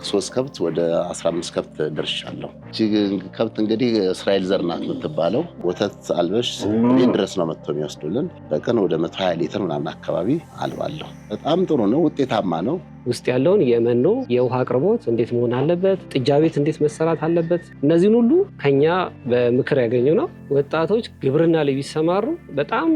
ከ3 ከብት ወደ 15 ከብት ደርሻለሁ። እቺ ከብት እንግዲህ እስራኤል ዘር ናት የምትባለው። ወተት አልበሽ ቤት ድረስ ነው መጥቶ የሚወስዱልን። በቀን ወደ 120 ሊትር ምናምን አካባቢ አልባለሁ። በጣም ጥሩ ነው፣ ውጤታማ ነው። ውስጥ ያለውን የመኖ የውሃ አቅርቦት እንዴት መሆን አለበት፣ ጥጃ ቤት እንዴት መሰራት አለበት፣ እነዚህን ሁሉ ከኛ በምክር ያገኘው ነው። ወጣቶች ግብርና ላይ ቢሰማሩ በጣም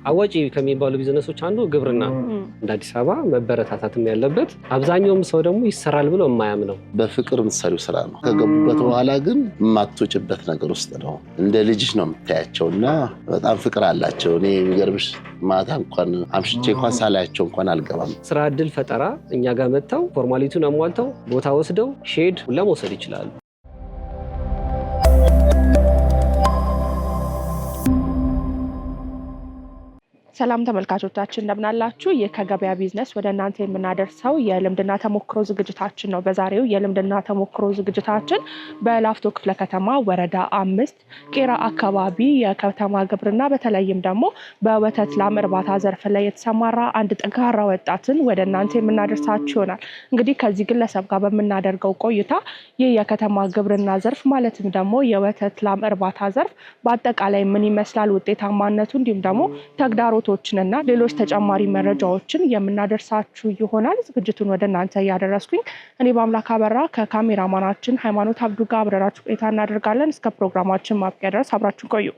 አዋጪ ከሚባሉ ቢዝነሶች አንዱ ግብርና ነው። እንደ አዲስ አበባ መበረታታትም ያለበት፣ አብዛኛውም ሰው ደግሞ ይሰራል ብሎ የማያምነው በፍቅር የምትሰሪው ስራ ነው። ከገቡበት በኋላ ግን የማትወጭበት ነገር ውስጥ ነው። እንደ ልጅሽ ነው የምታያቸው እና በጣም ፍቅር አላቸው። እኔ የሚገርምሽ ማታ እንኳን አምሽቼ እንኳን ሳላያቸው እንኳን አልገባም። ስራ እድል ፈጠራ እኛ ጋር መጥተው ፎርማሊቲውን አሟልተው ቦታ ወስደው ሼድ ለመውሰድ ይችላሉ። ሰላም ተመልካቾቻችን እንደምናላችሁ። ይህ ከገበያ ቢዝነስ ወደ እናንተ የምናደርሰው የልምድና ተሞክሮ ዝግጅታችን ነው። በዛሬው የልምድና ተሞክሮ ዝግጅታችን በላፍቶ ክፍለ ከተማ ወረዳ 5 ቄራ አካባቢ የከተማ ግብርና በተለይም ደግሞ በወተት ላም እርባታ ዘርፍ ላይ የተሰማራ አንድ ጠንካራ ወጣትን ወደ እናንተ የምናደርሳችሁ ይሆናል። እንግዲህ ከዚህ ግለሰብ ጋር በምናደርገው ቆይታ ይህ የከተማ ግብርና ዘርፍ ማለትም ደግሞ የወተት ላም እርባታ ዘርፍ በአጠቃላይ ምን ይመስላል፣ ውጤታማነቱ እንዲሁም ደግሞ ተግዳሮቶችንና ሌሎች ተጨማሪ መረጃዎችን የምናደርሳችሁ ይሆናል። ዝግጅቱን ወደ እናንተ እያደረስኩኝ እኔ በአምላክ አበራ ከካሜራማናችን ሃይማኖት አብዱ ጋር አብረናችሁ ቆይታ እናደርጋለን። እስከ ፕሮግራማችን ማብቂያ ድረስ አብራችሁ ቆዩ።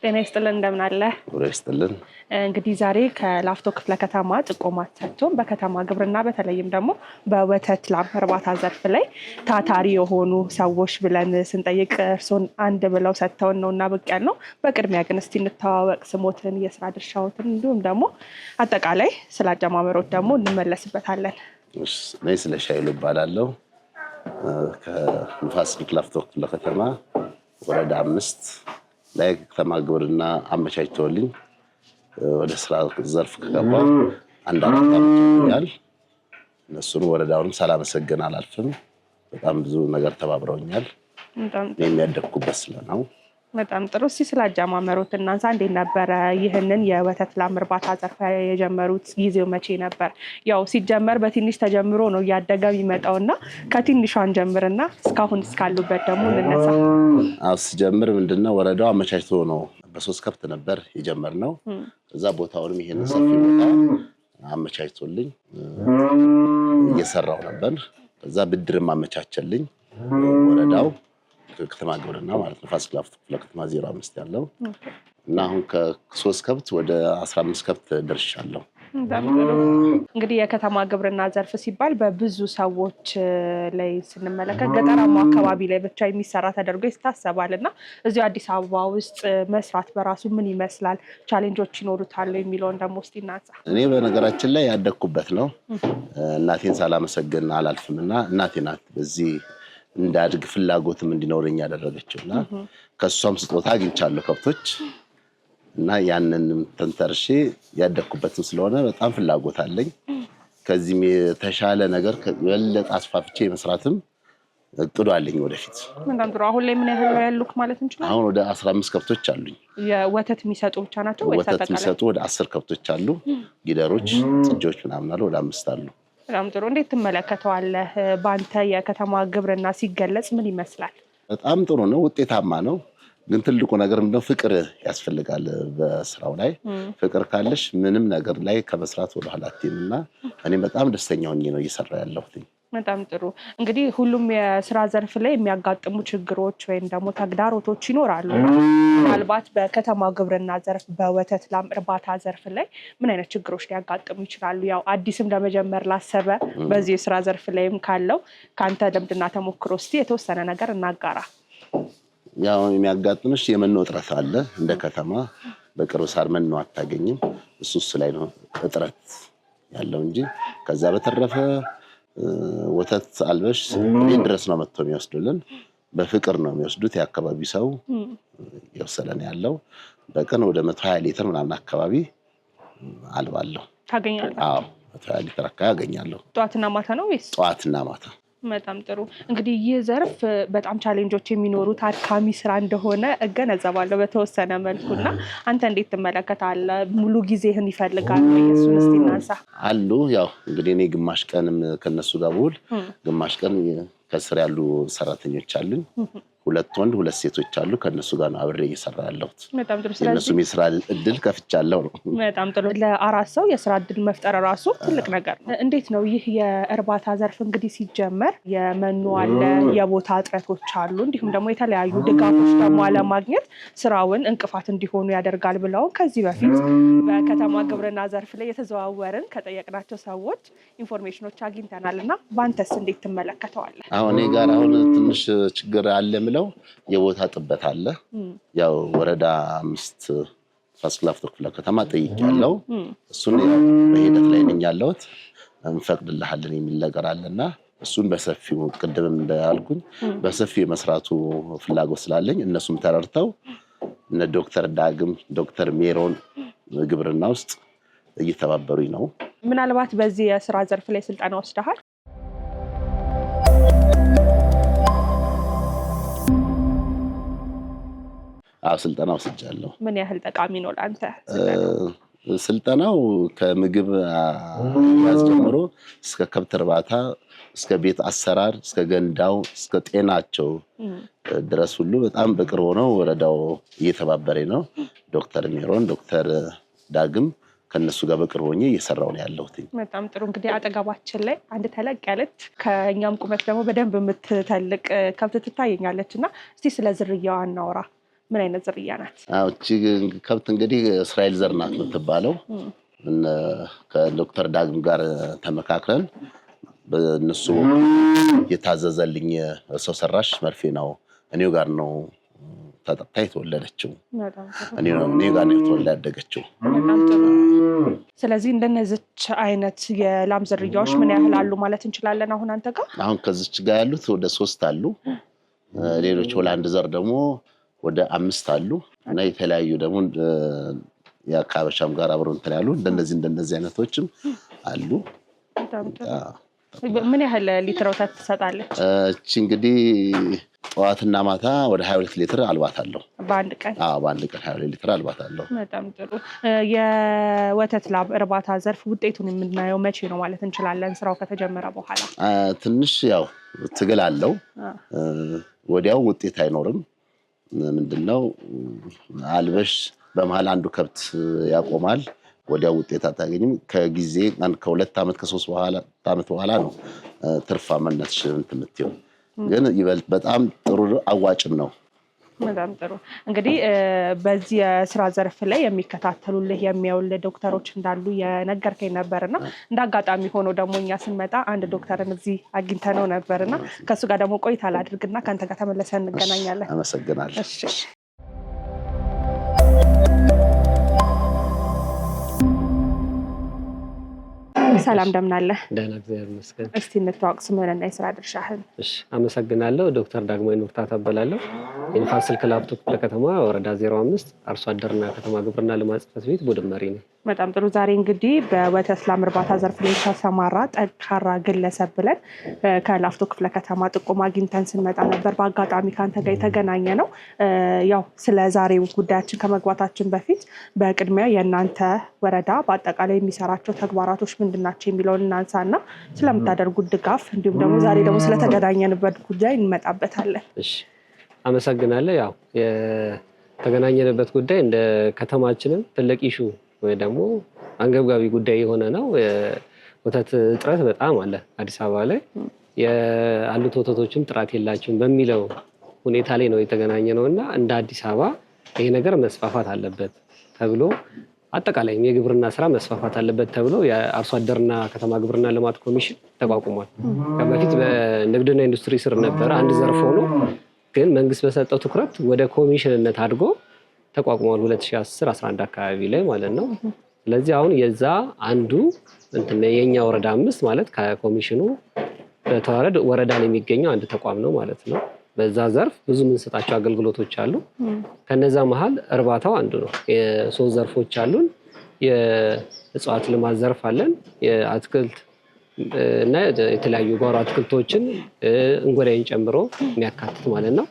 ጤና ይስጥልን፣ እንደምን አለ? ይስጥልን። እንግዲህ ዛሬ ከላፍቶ ክፍለ ከተማ ጥቆማ ተሰጥቶን በከተማ ግብርና በተለይም ደግሞ በወተት ላም እርባታ ዘርፍ ላይ ታታሪ የሆኑ ሰዎች ብለን ስንጠይቅ እርሶን አንድ ብለው ሰጥተውን ነው እና ብቅ ያልነው። በቅድሚያ ግን እስቲ እንተዋወቅ፣ ስሞትን፣ የስራ ድርሻዎትን እንዲሁም ደግሞ አጠቃላይ ስለ አጀማመሮት ደግሞ እንመለስበታለን። እኔ ስለሻይሉ እባላለሁ። ከንፋስ ስልክ ላፍቶ ክፍለ ከተማ ወረዳ 5 ላይ ከተማ ግብርና አመቻችተውልኝ ወደ ስራ ዘርፍ ከገባሁ 1 ዓመት ሆኖኛል። እነሱን ወረዳውንም ሳላመሰግን አላልፍም። በጣም ብዙ ነገር ተባብረውኛል። የሚያደግኩበት ስለነው። በጣም ጥሩ። እስኪ ስለ አጀማመሮት እናንሳ። እንዴት ነበረ ይህንን የወተት ላም እርባታ ዘርፍ የጀመሩት? ጊዜው መቼ ነበር? ያው ሲጀመር በትንሽ ተጀምሮ ነው እያደገ የሚመጣውና ከትንሿን ጀምርና እስካሁን እስካሉበት ደግሞ እንነሳ። ሲጀምር ምንድነው ወረዳው አመቻችቶ ነው። በ3 ከብት ነበር የጀመርነው። እዛ ቦታውንም ይሄንን ሰፊ ቦታ አመቻችቶልኝ እየሰራው ነበር። ከዛ ብድርም አመቻቸልኝ ወረዳው ከተማ ግብርና ማለት ነው። ፋስት ላፍቶ ለከተማ 05 ያለው እና አሁን ከ3 ከብት ወደ 15 ከብት ደርሻለሁ። እንግዲህ የከተማ ግብርና ዘርፍ ሲባል በብዙ ሰዎች ላይ ስንመለከት ገጠራማ አካባቢ ላይ ብቻ የሚሰራ ተደርጎ ይታሰባል እና እዚሁ አዲስ አበባ ውስጥ መስራት በራሱ ምን ይመስላል፣ ቻሌንጆች ይኖሩታል የሚለውን ደግሞ እስቲ እናንሳ። እኔ በነገራችን ላይ ያደግኩበት ነው። እናቴን ሳላመሰግን አላልፍም እና እናቴ ናት በዚህ እንዳድግ ፍላጎትም እንዲኖረኝ ያደረገችውና ከሷም ስጦታ አግኝቻለሁ ከብቶች እና ያንንም ተንተርሼ ያደግኩበትም ስለሆነ በጣም ፍላጎት አለኝ። ከዚህም የተሻለ ነገር የበለጠ አስፋፍቼ መስራትም እቅዱ አለኝ ወደፊት። በጣም ጥሩ። አሁን ላይ ምን ያህል ያሉክ ማለት እንችላለን? አሁን ወደ 15 ከብቶች አሉኝ። የወተት የሚሰጡ ብቻ ናቸው ወይስ ወተት የሚሰጡ ወደ 10 ከብቶች አሉ። ጊደሮች፣ ጥጆች ምናምን አሉ፣ ወደ 5 አሉ። በጣም ጥሩ። እንዴት ትመለከተዋለህ? በአንተ የከተማ ግብርና ሲገለጽ ምን ይመስላል? በጣም ጥሩ ነው፣ ውጤታማ ነው። ግን ትልቁ ነገር ምንድነው? ፍቅር ያስፈልጋል። በስራው ላይ ፍቅር ካለሽ ምንም ነገር ላይ ከመስራት ወደ ኋላ አትይምና እኔ በጣም ደስተኛ ሆኜ ነው እየሰራ ያለሁት። በጣም ጥሩ። እንግዲህ ሁሉም የስራ ዘርፍ ላይ የሚያጋጥሙ ችግሮች ወይም ደግሞ ተግዳሮቶች ይኖራሉ። ምናልባት በከተማ ግብርና ዘርፍ በወተት ላም እርባታ ዘርፍ ላይ ምን አይነት ችግሮች ሊያጋጥሙ ይችላሉ? ያው አዲስም ለመጀመር ላሰበ በዚህ የስራ ዘርፍ ላይም ካለው ከአንተ ልምድና ተሞክሮ እስቲ የተወሰነ ነገር እናጋራ። ያው የሚያጋጥምሽ የመኖ እጥረት አለ። እንደ ከተማ በቅርብ ሳር መኖ አታገኝም። እሱስ ላይ ነው እጥረት ያለው እንጂ ከዛ በተረፈ ወተት አልበሽ ቤት ድረስ ነው መጥቶ የሚወስዱልን። በፍቅር ነው የሚወስዱት። የአካባቢ ሰው ይወሰለን ያለው በቀን ወደ 120 ሊትር ምናምን አካባቢ አልባለሁ። ታገኛለህ? አዎ 120 ሊትር አካባቢ አገኛለሁ። ጠዋትና ማታ ነው ወይስ? ጠዋትና ማታ። በጣም ጥሩ። እንግዲህ ይህ ዘርፍ በጣም ቻሌንጆች የሚኖሩት አድካሚ ስራ እንደሆነ እገነዘባለሁ በተወሰነ መልኩና አንተ እንዴት ትመለከታለህ? ሙሉ ጊዜህን ይፈልጋል ወይ? እሱን እስቲ እናንሳ። አሉ ያው እንግዲህ እኔ ግማሽ ቀንም ከነሱ ጋር ብውል ግማሽ ቀን ከስር ያሉ ሰራተኞች አሉኝ። 2 ወንድ 2 ሴቶች አሉ። ከነሱ ጋር ነው አብሬ እየሰራ ያለሁት። በጣም ጥሩ። ስለዚህ የስራ እድል ከፍቻለሁ ነው። በጣም ጥሩ። ለአራት ሰው የስራ እድል መፍጠር ራሱ ትልቅ ነገር ነው። እንዴት ነው ይህ የእርባታ ዘርፍ እንግዲህ ሲጀመር የመኖ አለ፣ የቦታ እጥረቶች አሉ፣ እንዲሁም ደግሞ የተለያዩ ድጋፎች ደግሞ አለማግኘት ስራውን እንቅፋት እንዲሆኑ ያደርጋል ብለው ከዚህ በፊት በከተማ ግብርና ዘርፍ ላይ የተዘዋወርን ከጠየቅናቸው ሰዎች ኢንፎርሜሽኖች አግኝተናል እና በአንተስ እንዴት ትመለከተዋለህ? እኔ ጋር አሁን ትንሽ ችግር አለ የምለው የቦታ ጥበት አለ። ያው ወረዳ 5 ፋሲል ላፍቶ ክፍለ ከተማ ጠይቄያለሁ። እሱን በሂደት ላይ ነኝ ያለሁት። እንፈቅድልሃለን የሚል ነገር አለና እሱን በሰፊው ቅድም እንዳልኩኝ በሰፊው የመስራቱ ፍላጎት ስላለኝ እነሱም ተረድተው እነ ዶክተር ዳግም ዶክተር ሜሮን ግብርና ውስጥ እየተባበሩኝ ነው። ምናልባት በዚህ የስራ ዘርፍ ላይ ስልጠና ወስደሃል? ስልጠና ወስጃለሁ። ምን ያህል ጠቃሚ ነው ለአንተ ስልጠናው? ከምግብ ጀምሮ እስከ ከብት እርባታ፣ እስከ ቤት አሰራር፣ እስከ ገንዳው፣ እስከ ጤናቸው ድረስ ሁሉ በጣም በቅርብ ሆነው ወረዳው እየተባበረኝ ነው። ዶክተር ሜሮን ዶክተር ዳግም ከነሱ ጋር በቅርብ ሆኜ እየሰራው ነው ያለሁት። በጣም ጥሩ። እንግዲህ አጠገባችን ላይ አንድ ተለቅ ያለች ከኛም ቁመት ደግሞ በደንብ የምትተልቅ ከብት ትታየኛለች እና እስቲ ስለ ዝርያዋ እናውራ። ምን አይነት ዝርያ ናት? እቺ ከብት እንግዲህ እስራኤል ዘር ናት የምትባለው። ከዶክተር ዳግም ጋር ተመካክረን በእነሱ የታዘዘልኝ ሰው ሰራሽ መርፌ ነው እኔው ጋር ነው ተጠቅታ የተወለደችው። እኔ ጋር ነው የተወለደችው። ስለዚህ እንደነዚች አይነት የላም ዝርያዎች ምን ያህል አሉ ማለት እንችላለን አሁን አንተ ጋር? አሁን ከዚች ጋር ያሉት ወደ 3 አሉ። ሌሎች ሆላንድ ዘር ደግሞ ወደ 5 አሉ እና የተለያዩ ደግሞ የአካባቢያም ጋር አብረው እንትን ያሉ እንደነዚህ አይነቶችም አሉ። ምን ያህል ሊትር ወተት ትሰጣለች? እቺ እንግዲህ ጠዋትና ማታ ወደ 22 ሊትር አልባታለሁ በአንድ ቀን። በአንድ ቀን 22 ሊትር አልባታለሁ። በጣም ጥሩ። የወተት ላም እርባታ ዘርፍ ውጤቱን የምናየው መቼ ነው ማለት እንችላለን? ስራው ከተጀመረ በኋላ ትንሽ ያው ትግል አለው። ወዲያው ውጤት አይኖርም። ምንድነው አልበሽ በመሃል አንዱ ከብት ያቆማል። ወዲያው ውጤት አታገኝም። ከጊዜ ከ2 ዓመት ከ3 ዓመት በኋላ ነው ትርፋማነትሽ እንትን የምትይው። ግን ይበልጥ በጣም ጥሩ አዋጭም ነው። በጣም ጥሩ። እንግዲህ በዚህ የስራ ዘርፍ ላይ የሚከታተሉልህ የሚያውልህ ዶክተሮች እንዳሉ የነገርከኝ ነበርና እንደ አጋጣሚ ሆኖ ደግሞ እኛ ስንመጣ አንድ ዶክተርን እዚህ አግኝተነው ነበርና ከሱ ጋር ደግሞ ቆይታ ላድርግና ከአንተ ጋር ተመለሰን እንገናኛለን። አመሰግናለሁ። እሺ። ሰላም እንደምን አለህ? ደህና እግዚአብሔር ይመስገን። እስቲ እንተዋወቅ፣ ስምህንና የስራ ድርሻህን። እሺ፣ አመሰግናለሁ። ዶክተር ዳግማዊ ኑርታ እባላለሁ። የፋሲል ላፍቶ ክፍለ ከተማ ወረዳ 05 አርሶ አደርና ከተማ ግብርና ልማት ጽሕፈት ቤት ቡድን መሪ ነኝ። በጣም ጥሩ። ዛሬ እንግዲህ በወተት ላም እርባታ ዘርፍ ላይ ተሰማራ ጠንካራ ግለሰብ ብለን ከላፍቶ ክፍለ ከተማ ጥቆማ አግኝተን ስንመጣ ነበር። በአጋጣሚ ከአንተ ጋር የተገናኘ ነው። ያው ስለ ዛሬው ጉዳያችን ከመግባታችን በፊት በቅድሚያ የእናንተ ወረዳ በአጠቃላይ የሚሰራቸው ተግባራቶች ምንድን ናቸው የሚለውን እናንሳና ስለምታደርጉት ድጋፍ እንዲሁም ደግሞ ዛሬ ደግሞ ስለተገናኘንበት ጉዳይ እንመጣበታለን። እሺ፣ አመሰግናለሁ። ያው የተገናኘንበት ጉዳይ እንደ ከተማችንም ትልቅ ኢሹ ወይ ደግሞ አንገብጋቢ ጉዳይ የሆነ ነው። ወተት እጥረት በጣም አለ አዲስ አበባ ላይ። ያሉት ወተቶችም ጥራት የላቸውም በሚለው ሁኔታ ላይ ነው የተገናኘ ነው እና እንደ አዲስ አበባ ይሄ ነገር መስፋፋት አለበት ተብሎ አጠቃላይ የግብርና ስራ መስፋፋት አለበት ተብሎ የአርሶ አደርና ከተማ ግብርና ልማት ኮሚሽን ተቋቁሟል። በፊት በንግድና ኢንዱስትሪ ስር ነበረ አንድ ዘርፍ ሆኖ ግን መንግስት በሰጠው ትኩረት ወደ ኮሚሽንነት አድጎ ተቋቁሟል 2010-11 አካባቢ ላይ ማለት ነው። ስለዚህ አሁን የዛ አንዱ የኛ ወረዳ 5 ማለት ከኮሚሽኑ በተዋረድ ወረዳ ላይ የሚገኘው አንድ ተቋም ነው ማለት ነው። በዛ ዘርፍ ብዙ የምንሰጣቸው አገልግሎቶች አሉ። ከነዛ መሀል እርባታው አንዱ ነው። የ3 ዘርፎች አሉን። የእጽዋት ልማት ዘርፍ አለን፣ የአትክልት እና የተለያዩ ጓሮ አትክልቶችን እንጉዳይን ጨምሮ የሚያካትት ማለት ነው።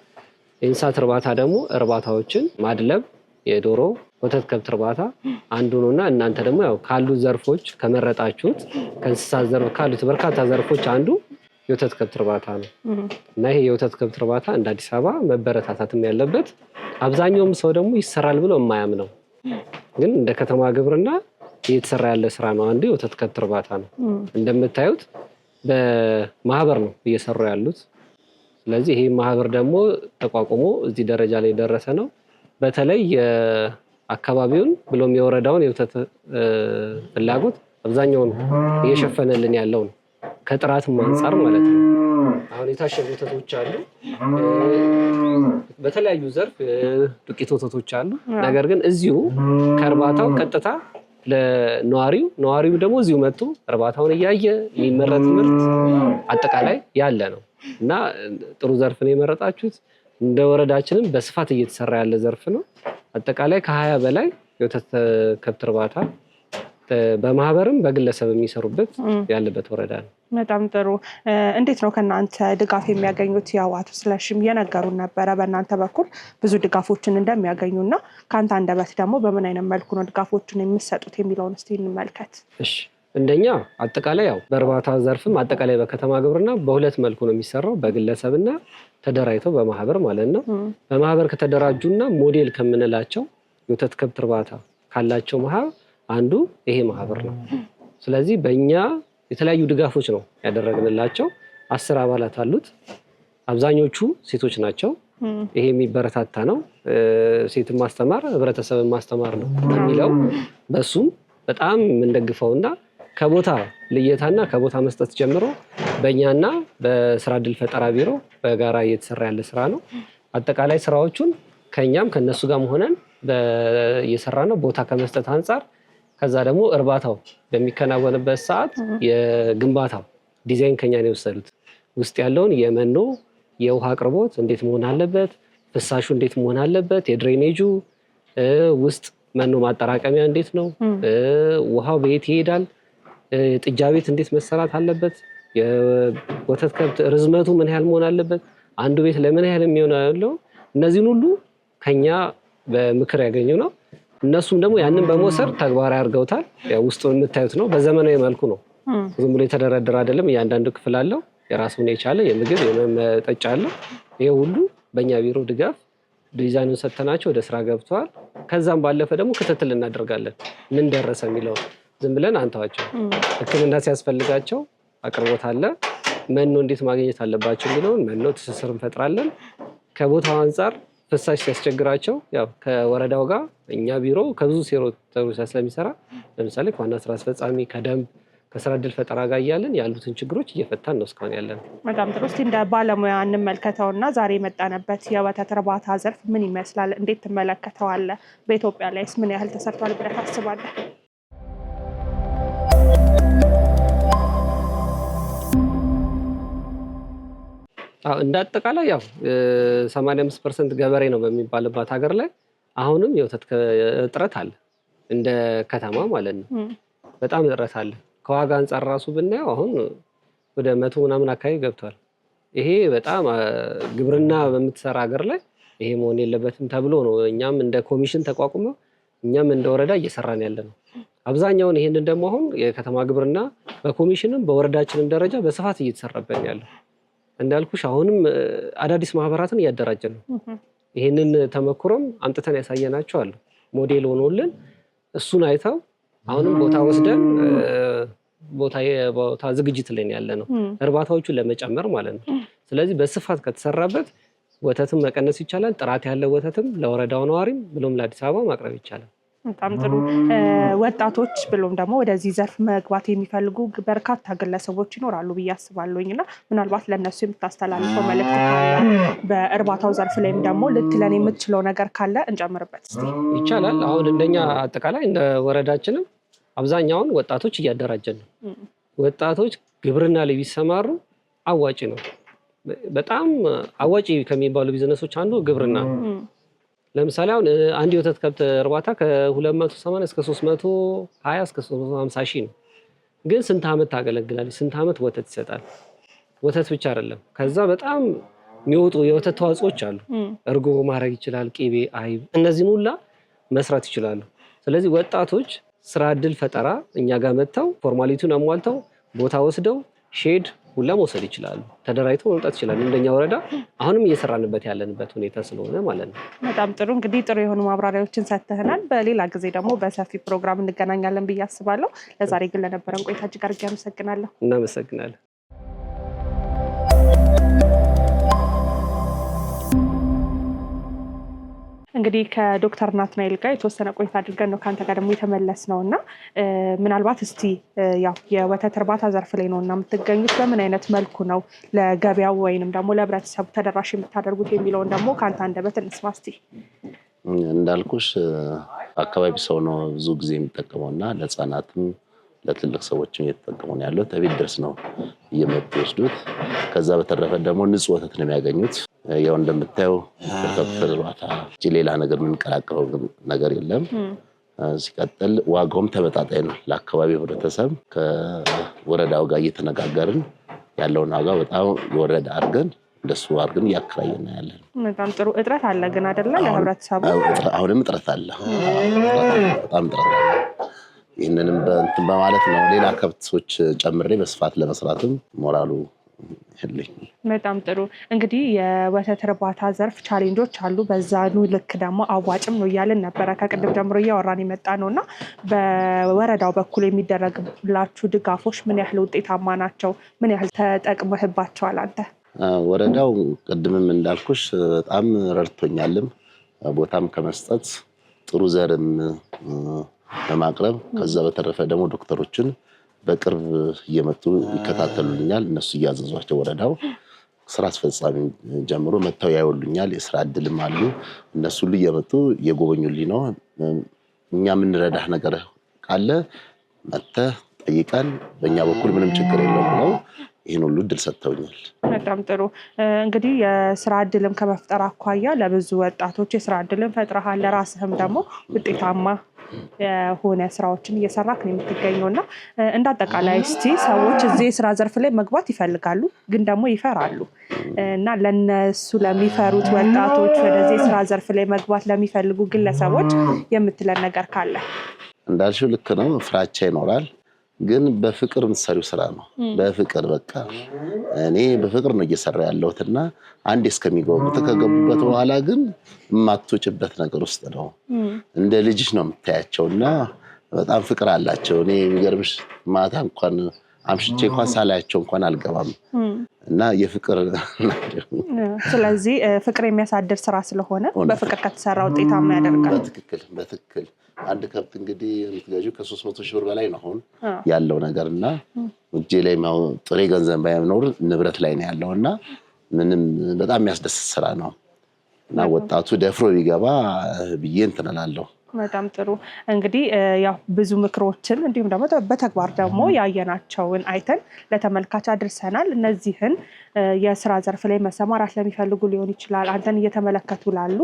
የእንስሳት እርባታ ደግሞ እርባታዎችን ማድለብ፣ የዶሮ ወተት ከብት እርባታ አንዱ ነው እና እናንተ ደግሞ ያው ካሉት ዘርፎች ከመረጣችሁት ከእንስሳት ዘርፍ ካሉት በርካታ ዘርፎች አንዱ የወተት ከብት እርባታ ነው እና ይሄ የወተት ከብት እርባታ እንደ አዲስ አበባ መበረታታትም ያለበት አብዛኛውም ሰው ደግሞ ይሰራል ብሎ የማያምነው ግን እንደ ከተማ ግብርና እየተሰራ ያለ ስራ ነው። አንዱ የወተት ከብት እርባታ ነው። እንደምታዩት በማህበር ነው እየሰሩ ያሉት። ስለዚህ ይሄ ማህበር ደግሞ ተቋቁሞ እዚህ ደረጃ ላይ የደረሰ ነው። በተለይ የአካባቢውን ብሎም የወረዳውን የወተት ፍላጎት አብዛኛውን እየሸፈነልን ያለው ነው፣ ከጥራትም አንጻር ማለት ነው። አሁን የታሸጉ ወተቶች አሉ፣ በተለያዩ ዘርፍ ዱቄት ወተቶች አሉ። ነገር ግን እዚሁ ከእርባታው ቀጥታ ለነዋሪው ደግሞ እዚሁ መጥቶ እርባታውን እያየ የሚመረት ምርት አጠቃላይ ያለ ነው እና ጥሩ ዘርፍ ነው የመረጣችሁት። እንደ ወረዳችንም በስፋት እየተሰራ ያለ ዘርፍ ነው። አጠቃላይ ከ20 በላይ የወተት ከብት እርባታ በማህበርም በግለሰብ የሚሰሩበት ያለበት ወረዳ ነው። በጣም ጥሩ። እንዴት ነው ከእናንተ ድጋፍ የሚያገኙት? ያው አቶ ስለሽም እየነገሩን ነበረ በእናንተ በኩል ብዙ ድጋፎችን እንደሚያገኙና ከአንተ አንደበት ደግሞ በምን አይነት መልኩ ነው ድጋፎችን የሚሰጡት የሚለውን እስቲ እንመልከት። እሺ፣ እንደኛ አጠቃላይ ያው በእርባታ ዘርፍም አጠቃላይ በከተማ ግብርና በሁለት መልኩ ነው የሚሰራው፣ በግለሰብና ተደራጅተው በማህበር ማለት ነው። በማህበር ከተደራጁና ሞዴል ከምንላቸው የወተት ከብት እርባታ ካላቸው ማህበር አንዱ ይሄ ማህበር ነው። ስለዚህ በእኛ የተለያዩ ድጋፎች ነው ያደረግንላቸው። 10 አባላት አሉት። አብዛኞቹ ሴቶች ናቸው። ይሄ የሚበረታታ ነው። ሴትን ማስተማር ህብረተሰብን ማስተማር ነው የሚለው በሱም በጣም የምንደግፈውና ከቦታ ልየታና ከቦታ መስጠት ጀምሮ በእኛና በስራ ዕድል ፈጠራ ቢሮ በጋራ እየተሰራ ያለ ስራ ነው። አጠቃላይ ስራዎቹን ከኛም ከነሱ ጋር ሆነን እየሰራ ነው ቦታ ከመስጠት አንጻር። ከዛ ደግሞ እርባታው በሚከናወንበት ሰዓት የግንባታው ዲዛይን ከኛ ነው የወሰዱት። ውስጥ ያለውን የመኖ የውሃ አቅርቦት እንዴት መሆን አለበት፣ ፍሳሹ እንዴት መሆን አለበት፣ የድሬኔጁ ውስጥ መኖ ማጠራቀሚያ እንዴት ነው፣ ውሃው በየት ይሄዳል፣ ጥጃ ቤት እንዴት መሰራት አለበት፣ የወተት ከብት ርዝመቱ ምን ያህል መሆን አለበት፣ አንዱ ቤት ለምን ያህል የሚሆን ያለው እነዚህን ሁሉ ከኛ በምክር ያገኙ ነው። እነሱም ደግሞ ያንን በመውሰድ ተግባራዊ አድርገውታል። ውስጡ የምታዩት ነው። በዘመናዊ መልኩ ነው፣ ዝም ብሎ የተደረደረ አይደለም። እያንዳንዱ ክፍል አለው የራሱን የቻለ የምግብ የመጠጫ አለው። ይሄ ሁሉ በእኛ ቢሮ ድጋፍ ዲዛይኑን ሰጥተናቸው ወደ ስራ ገብተዋል። ከዛም ባለፈ ደግሞ ክትትል እናደርጋለን። ምን ደረሰ የሚለው ዝም ብለን አንተዋቸው። ሕክምና ሲያስፈልጋቸው አቅርቦት አለ። መኖ እንዴት ማግኘት አለባቸው የሚለውን መኖ ትስስር እንፈጥራለን። ከቦታው አንጻር ፍሳሽ ሲያስቸግራቸው ያው ከወረዳው ጋር እኛ ቢሮ ከብዙ ሴክተሮች ስለሚሰራ ለምሳሌ ከዋና ስራ አስፈጻሚ ከደንብ ከስራ ዕድል ፈጠራ ጋር እያለን ያሉትን ችግሮች እየፈታን ነው እስካሁን ያለን። በጣም ጥሩ። እስቲ እንደ ባለሙያ እንመልከተውና ዛሬ የመጣንበት የወተት እርባታ ዘርፍ ምን ይመስላል? እንዴት ትመለከተዋለህ? በኢትዮጵያ ላይስ ምን ያህል ተሰርቷል ብለህ ታስባለህ? እንደ አጠቃላይ ያው 85% ገበሬ ነው በሚባልባት ሀገር ላይ አሁንም የወተት እጥረት አለ፣ እንደ ከተማ ማለት ነው። በጣም እጥረት አለ። ከዋጋ አንጻር ራሱ ብናየው አሁን ወደ 100 ምናምን አካባቢ ገብቷል። ይሄ በጣም ግብርና በምትሰራ ሀገር ላይ ይሄ መሆን የለበትም ተብሎ ነው እኛም እንደ ኮሚሽን ተቋቁመው እኛም እንደ ወረዳ እየሰራን ያለ ነው። አብዛኛውን ይሄንን ደግሞ አሁን የከተማ ግብርና በኮሚሽንም በወረዳችንም ደረጃ በስፋት እየተሰራበት ያለው እንዳልኩሽ አሁንም አዳዲስ ማህበራትን እያደራጀን ነው። ይሄንን ተመክሮም አምጥተን ያሳየናቸው አሉ ሞዴል ሆኖልን እሱን አይተው አሁንም ቦታ ወስደን ቦታ ዝግጅት ላይ ያለ ነው እርባታዎቹን ለመጨመር ማለት ነው። ስለዚህ በስፋት ከተሰራበት ወተትም መቀነስ ይቻላል። ጥራት ያለው ወተትም ለወረዳው ነዋሪም ብሎም ለአዲስ አበባ ማቅረብ ይቻላል። በጣም ጥሩ። ወጣቶች ብሎም ደግሞ ወደዚህ ዘርፍ መግባት የሚፈልጉ በርካታ ግለሰቦች ይኖራሉ ብዬ አስባለሁኝ እና ምናልባት ለእነሱ የምታስተላልፈው መልዕክት ካለ በእርባታው ዘርፍ ላይም ደግሞ ልትለን የምትችለው ነገር ካለ እንጨምርበት እስኪ። ይቻላል። አሁን እንደኛ አጠቃላይ እንደ ወረዳችንም አብዛኛውን ወጣቶች እያደራጀን ነው። ወጣቶች ግብርና ላይ ቢሰማሩ አዋጭ ነው። በጣም አዋጭ ከሚባሉ ቢዝነሶች አንዱ ግብርና ነው። ለምሳሌ አሁን አንድ የወተት ከብት እርባታ ከ280 እስከ 320 እስከ 350 ሺህ ነው። ግን ስንት ዓመት ታገለግላለች? ስንት ዓመት ወተት ይሰጣል? ወተት ብቻ አይደለም፣ ከዛ በጣም የሚወጡ የወተት ተዋጽኦች አሉ። እርጎ ማድረግ ይችላል፣ ቂቤ፣ አይብ፣ እነዚህን ሁላ መስራት ይችላሉ። ስለዚህ ወጣቶች ስራ እድል ፈጠራ እኛ ጋር መጥተው ፎርማሊቲውን አሟልተው ቦታ ወስደው ሼድ ሁላ መውሰድ ይችላሉ። ተደራጅተው መምጣት ይችላሉ። እንደኛ ወረዳ አሁንም እየሰራንበት ያለንበት ሁኔታ ስለሆነ ማለት ነው። በጣም ጥሩ። እንግዲህ ጥሩ የሆኑ ማብራሪያዎችን ሰጥተናል። በሌላ ጊዜ ደግሞ በሰፊ ፕሮግራም እንገናኛለን ብዬ አስባለሁ። ለዛሬ ግን ለነበረን ቆይታ እጅግ አድርጌ አመሰግናለሁ። እናመሰግናለን። እንግዲህ ከዶክተር ናትናኤል ጋር የተወሰነ ቆይታ አድርገን ነው ከአንተ ጋር ደግሞ የተመለስ ነው እና ምናልባት እስቲ ያው የወተት እርባታ ዘርፍ ላይ ነው እና የምትገኙት በምን አይነት መልኩ ነው ለገበያው ወይንም ደግሞ ለህብረተሰቡ ተደራሽ የምታደርጉት የሚለውን ደግሞ ከአንተ አንደበት እንስማ እስቲ። እንዳልኩሽ አካባቢ ሰው ነው ብዙ ጊዜ የሚጠቀመው እና ለህፃናትም ለትልቅ ሰዎችም እየተጠቀሙ ነው ያለው። ተቤት ድረስ ነው እየመጡ ይወስዱት። ከዛ በተረፈ ደግሞ ንጹህ ወተት ነው የሚያገኙት። ያው እንደምታየው ከከብት እርባታ ሌላ ነገር የምንቀላቀለው ነገር የለም። ሲቀጥል ዋጋውም ተመጣጣኝ ነው ለአካባቢው ህብረተሰብ። ከወረዳው ጋር እየተነጋገርን ያለውን ዋጋ በጣም የወረደ አድርገን እንደሱ አድርገን እያከራየን ያለን። በጣም ጥሩ። እጥረት አለ ግን አይደለ ለህብረተሰቡ? አሁንም እጥረት አለ፣ በጣም እጥረት አለ። ይህንንም በእንትን በማለት ነው ሌላ ከብቶች ጨምሬ በስፋት ለመስራትም ሞራሉ ይልኝ። በጣም ጥሩ። እንግዲህ የወተት እርባታ ዘርፍ ቻሌንጆች አሉ፣ በዛኑ ልክ ደግሞ አዋጭም ነው እያልን ነበረ ከቅድም ጀምሮ እያወራን የመጣ ነው እና በወረዳው በኩል የሚደረግላችሁ ድጋፎች ምን ያህል ውጤታማ ናቸው? ምን ያህል ተጠቅመህባቸዋል አንተ? ወረዳው ቅድምም እንዳልኩሽ በጣም ረድቶኛልም፣ ቦታም ከመስጠት ጥሩ ዘርም በማቅረብ ከዛ በተረፈ ደግሞ ዶክተሮችን በቅርብ እየመጡ ይከታተሉልኛል። እነሱ እያዘዟቸው ወረዳው ስራ አስፈጻሚ ጀምሮ መጥተው ያዩልኛል። የስራ እድልም አሉ። እነሱ ሁሉ እየመጡ እየጎበኙልኝ ነው። እኛ የምንረዳህ ነገር ካለ መጥተህ ጠይቀን በእኛ በኩል ምንም ችግር የለውም ብለው ይህን ሁሉ እድል ሰጥተውኛል። በጣም ጥሩ። እንግዲህ የስራ እድልም ከመፍጠር አኳያ ለብዙ ወጣቶች የስራ እድልም ፈጥረሃል። ለራስህም ደግሞ ውጤታማ የሆነ ስራዎችን እየሰራክ ነው የምትገኘው እና እንደ አጠቃላይ እስቲ ሰዎች እዚህ የስራ ዘርፍ ላይ መግባት ይፈልጋሉ ግን ደግሞ ይፈራሉ እና ለነሱ ለሚፈሩት ወጣቶች ወደዚህ የስራ ዘርፍ ላይ መግባት ለሚፈልጉ ግለሰቦች የምትለን ነገር ካለ? እንዳልሽው ልክ ነው፣ ፍራቻ ይኖራል። ግን በፍቅር የምትሰሪው ስራ ነው። በፍቅር በቃ እኔ በፍቅር ነው እየሰራ ያለሁትና አንዴ እስከሚገቡት ከገቡበት በኋላ ግን የማትወጭበት ነገር ውስጥ ነው። እንደ ልጅሽ ነው የምታያቸውና በጣም ፍቅር አላቸው። እኔ የሚገርምሽ ማታ እንኳን አምሽቼ እንኳን ሳላያቸው እንኳን አልገባም እና የፍቅር ስለዚህ ፍቅር የሚያሳድር ስራ ስለሆነ በፍቅር ከተሰራ ውጤታማ ያደርጋል። በትክክል አንድ ከብት እንግዲህ የምትገዢው ከ300 ሺህ ብር በላይ ነው አሁን ያለው ነገርና እጄ ላይ ጥሬ ገንዘብ ባይኖር ንብረት ላይ ነው ያለውና ምንም በጣም የሚያስደስት ስራ ነው እና ወጣቱ ደፍሮ ቢገባ ብዬ እንትን እላለሁ። በጣም ጥሩ። እንግዲህ ያው ብዙ ምክሮችን እንዲሁም ደግሞ በተግባር ደግሞ ያየናቸውን አይተን ለተመልካች አድርሰናል። እነዚህን የስራ ዘርፍ ላይ መሰማራት ለሚፈልጉ ሊሆን ይችላል አንተን እየተመለከቱ ላሉ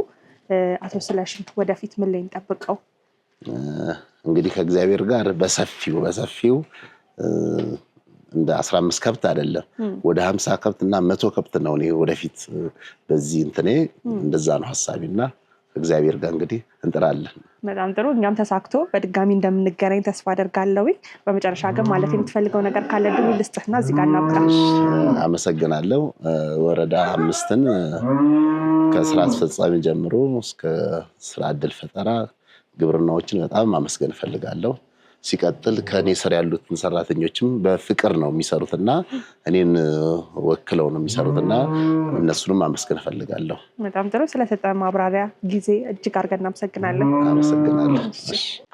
አቶ ስለሺ ወደፊት ምን ላይ እንጠብቀው? እንግዲህ ከእግዚአብሔር ጋር በሰፊው እንደ 15 ከብት አይደለም ወደ 50 ከብት እና 100 ከብት ነው እኔ ወደፊት በዚህ እንትኔ እንደዛ ነው ሐሳቢና እግዚአብሔር ጋር እንግዲህ እንጥራለን። በጣም ጥሩ። እኛም ተሳክቶ በድጋሚ እንደምንገናኝ ተስፋ አደርጋለሁ። በመጨረሻ ግን ማለት የምትፈልገው ነገር ካለ ድሉ ልስጥህና እዚህ ጋር እናብቃ። አመሰግናለሁ። ወረዳ 5ን ከስራ አስፈጻሚ ጀምሮ እስከ ስራ እድል ፈጠራ ግብርናዎችን በጣም ማመስገን እፈልጋለሁ። ሲቀጥል ከኔ ስር ያሉትን ሰራተኞችም በፍቅር ነው የሚሰሩትና እኔን ወክለው ነው የሚሰሩትና እነሱንም ማመስገን እፈልጋለሁ። በጣም ጥሩ። ስለሰጠን ማብራሪያ ጊዜ እጅግ አድርገን እናመሰግናለን። አመሰግናለሁ።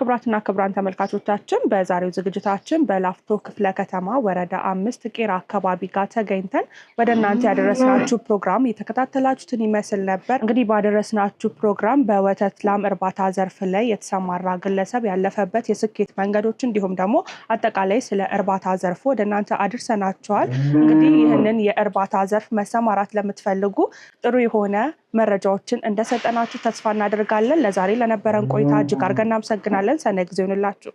ክቡራትና ክቡራን ተመልካቾቻችን በዛሬው ዝግጅታችን በላፍቶ ክፍለ ከተማ ወረዳ 5 ቄራ አካባቢ ጋር ተገኝተን ወደ እናንተ ያደረስናችሁ ፕሮግራም የተከታተላችሁትን ይመስል ነበር። እንግዲህ ባደረስናችሁ ፕሮግራም በወተት ላም እርባታ ዘርፍ ላይ የተሰማራ ግለሰብ ያለፈበት የስኬት መንገዶች እንዲሁም ደግሞ አጠቃላይ ስለ እርባታ ዘርፍ ወደ እናንተ አድርሰናችኋል። እንግዲህ ይህንን የእርባታ ዘርፍ መሰማራት ለምትፈልጉ ጥሩ የሆነ መረጃዎችን እንደሰጠናችሁ ተስፋ እናደርጋለን። ለዛሬ ለነበረን ቆይታ እጅግ አድርገን እናመሰግናለን። ሰናይ ጊዜ ይሁንላችሁ።